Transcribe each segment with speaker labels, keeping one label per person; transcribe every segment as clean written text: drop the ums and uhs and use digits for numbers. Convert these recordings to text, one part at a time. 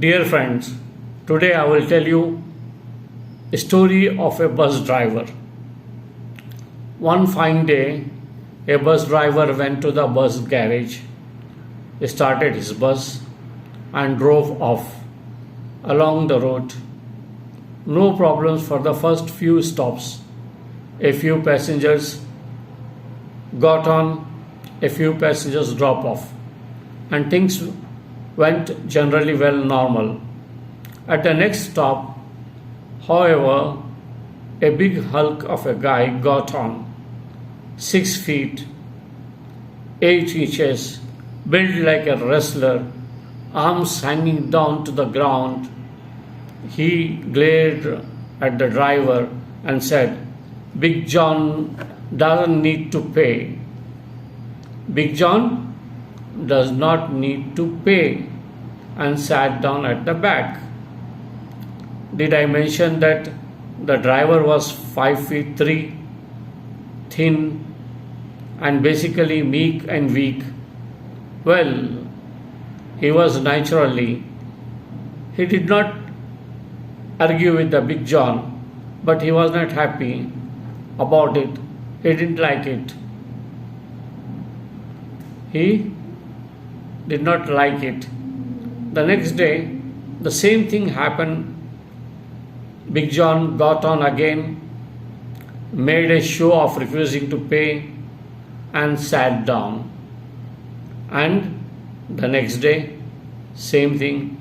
Speaker 1: Dear friends, today I will tell you a story of a bus driver. One fine day, a bus driver went to the bus garage, started his bus, and drove off along the road. No problems for the first few stops. A few passengers got on, a few passengers dropped off, and things went generally well normal. At the next stop, however, a big hulk of a guy got on, 6 feet, 8 inches, built like a wrestler, arms hanging down to the ground. He glared at the driver and said, "Big John doesn't need to pay." Big John does not need to pay, and sat down at the back. Did I mention that the driver was 5 feet 3, thin, and basically meek and weak? Well, he was naturally. He did not argue with the Big John, but he was not happy about it. He didn't like it. He did not like it. The next day, the same thing happened. Big John got on again, made a show of refusing to pay, and sat down. And the next day, same thing,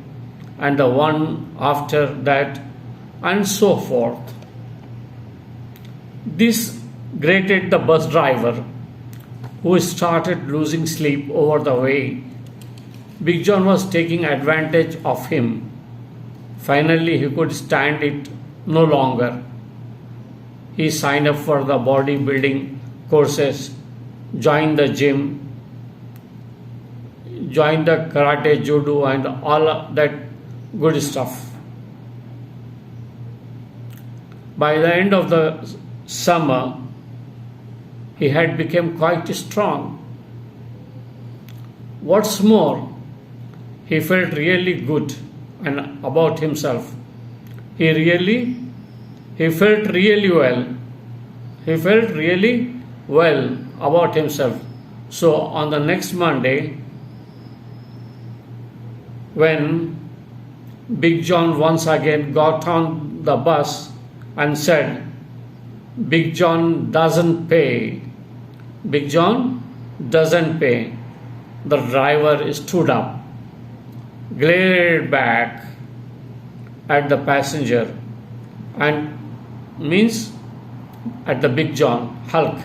Speaker 1: and the one after that, and so forth. This grated the bus driver, who started losing sleep over the way Big John was taking advantage of him. Finally, he could stand it no longer. He signed up for the bodybuilding courses, joined the gym, joined the karate, judo, and all of that good stuff. By the end of the summer, he had become quite strong. What's more, he felt really good and about himself. He felt really well. He felt really well about himself. So on the next Monday, when Big John once again got on the bus and said, "Big John doesn't pay. Big John doesn't pay," the driver stood up, glared back at the passenger, and means at the Big John Hulk,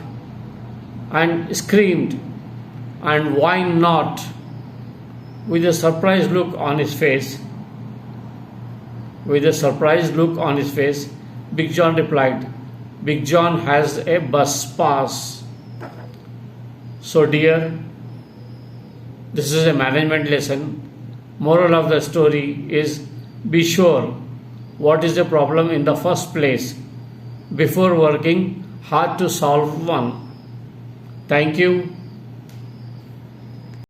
Speaker 1: and screamed, "And why not?" With a surprised look on his face, Big John replied, "Big John has a bus pass." So dear, this is a management lesson. Moral of the story is, be sure what is the problem in the first place before working hard to solve one. Thank you.